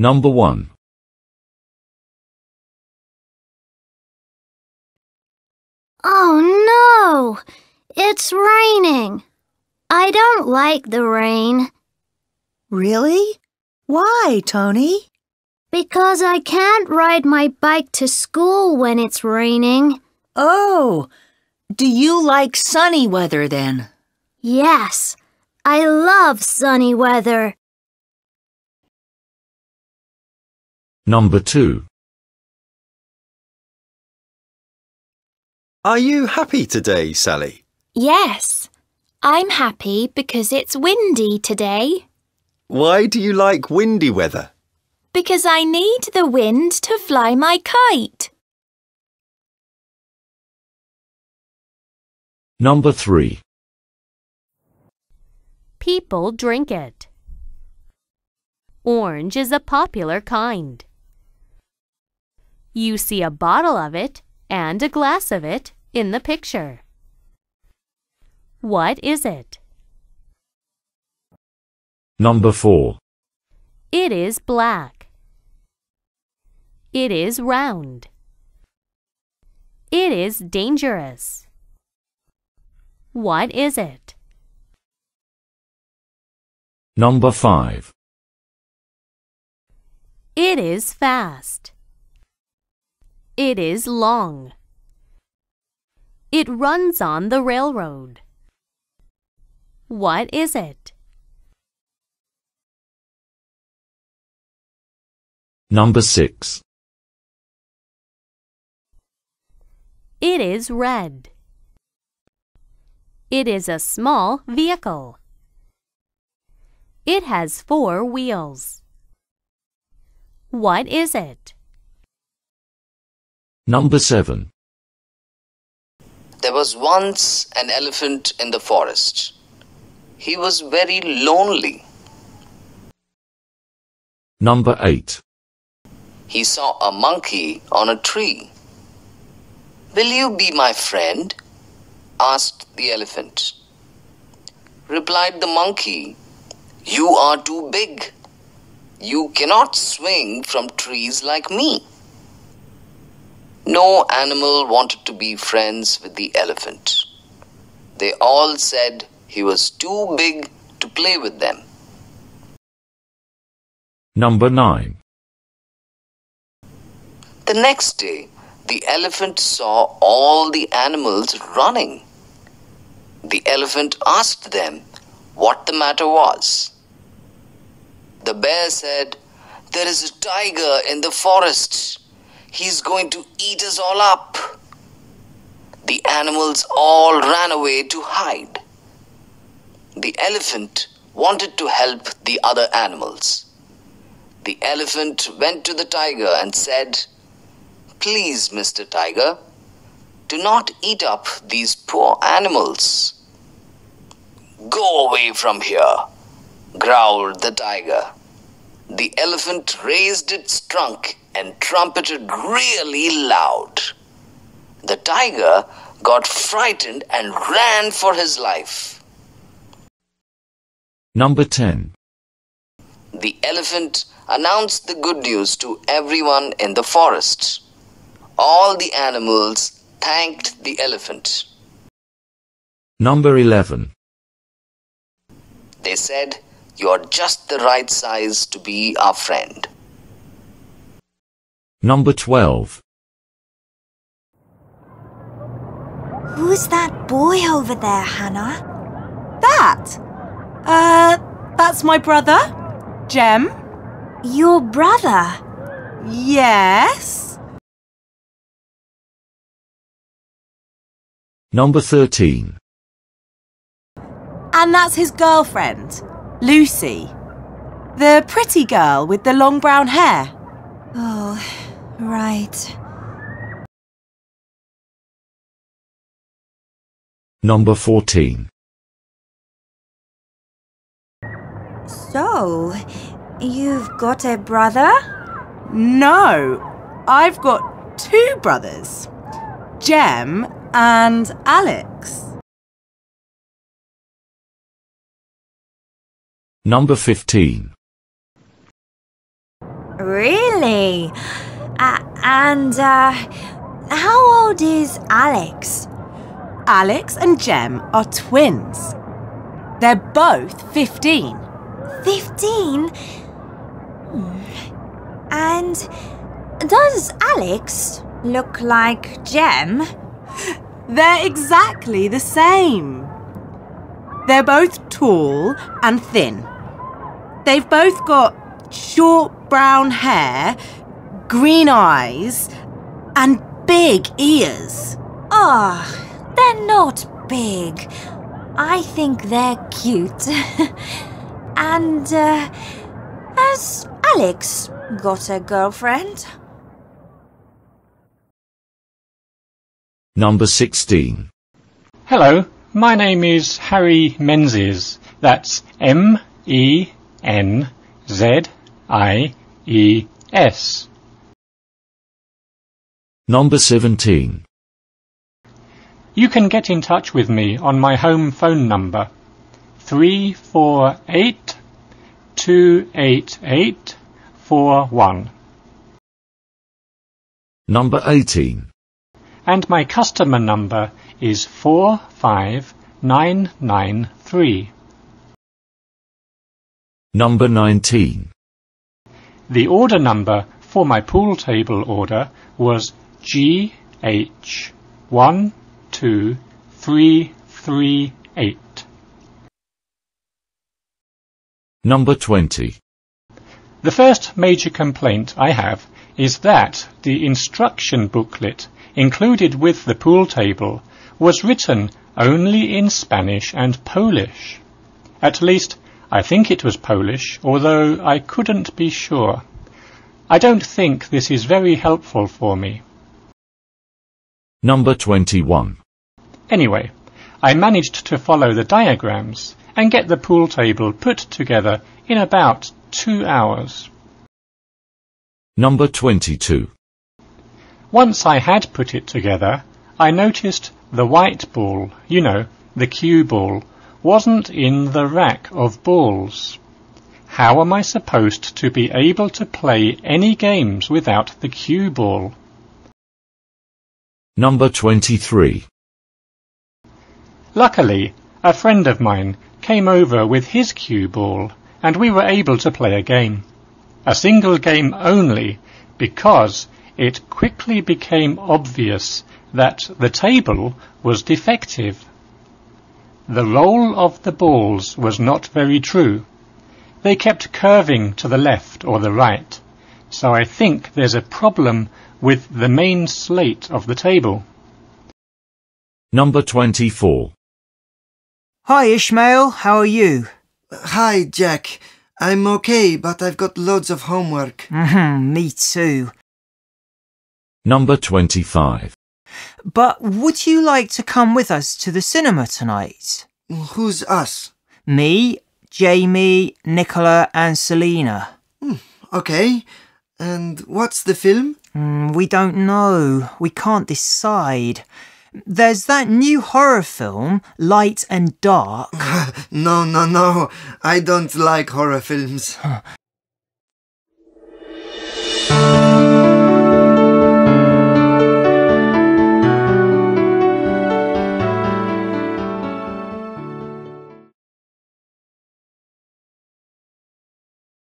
Number 1. Oh no! It's raining. I don't like the rain. Really? Why, Tony? Because I can't ride my bike to school when it's raining. Oh, do you like sunny weather then? Yes, I love sunny weather. Number 2. Are you happy today, Sally? Yes, I'm happy because it's windy today. Why do you like windy weather? Because I need the wind to fly my kite. Number 3. People drink it. Orange is a popular kind. You see a bottle of it and a glass of it in the picture. What is it? Number 4. It is black. It is round. It is dangerous. What is it? Number 5. It is fast. It is long. It runs on the railroad. What is it? Number 6. It is red. It is a small vehicle. It has 4 wheels. What is it? Number 7. There was once an elephant in the forest. He was very lonely. Number 8. He saw a monkey on a tree. "Will you be my friend?" asked the elephant. Replied the monkey, "You are too big. You cannot swing from trees like me." No animal wanted to be friends with the elephant. They all said he was too big to play with them. Number 9. The next day, the elephant saw all the animals running. The elephant asked them what the matter was. The bear said, "There is a tiger in the forest. He's going to eat us all up." The animals all ran away to hide. The elephant wanted to help the other animals. The elephant went to the tiger and said, "Please, Mr. Tiger, do not eat up these poor animals." "Go away from here," growled the tiger. The elephant raised its trunk and trumpeted really loud. The tiger got frightened and ran for his life. Number 10. The elephant announced the good news to everyone in the forest. All the animals thanked the elephant. Number 11. They said, "You're just the right size to be our friend." Number 12. Who's that boy over there, Hannah? That's my brother, Jem. Your brother? Yes. Number 13. And that's his girlfriend, Lucy. The pretty girl with the long brown hair. Oh, right. Number 14. So, you've got a brother? No, I've got 2 brothers, Jem and Alex. Number 15. Really? How old is Alex? Alex and Jem are twins. They're both 15. 15? And does Alex look like Jem? They're exactly the same. They're both tall and thin. They've both got short brown hair, green eyes, and big ears. Oh, they're not big. I think they're cute. And, has Alex got a girlfriend? Number 16. Hello, my name is Harry Menzies. That's M-E-N-Z-I-E-S. Number 17. You can get in touch with me on my home phone number 348-288-41. Number 18. And my customer number is 45993. Number 19. The order number for my pool table order was GH12338. Number 20. The first major complaint I have is that the instruction booklet included with the pool table was written only in Spanish and Polish. At least, I think it was Polish, although I couldn't be sure. I don't think this is very helpful for me. Number 21. Anyway, I managed to follow the diagrams and get the pool table put together in about 2 hours. Number 22. Once I had put it together, I noticed the white ball, you know, the cue ball, wasn't in the rack of balls. How am I supposed to be able to play any games without the cue ball? Number 23. Luckily, a friend of mine came over with his cue ball, and we were able to play a game. A single game only, because it quickly became obvious that the table was defective. The roll of the balls was not very true. They kept curving to the left or the right, so I think there's a problem with the main slate of the table. Number 24. Hi Ishmael, how are you? Hi Jack, I'm okay, but I've got loads of homework. Me too. Number 25. But would you like to come with us to the cinema tonight? Who's us? Me, Jamie, Nicola and Selena. Okay. And what's the film? We don't know. We can't decide. There's that new horror film, Light and Dark. No. I don't like horror films.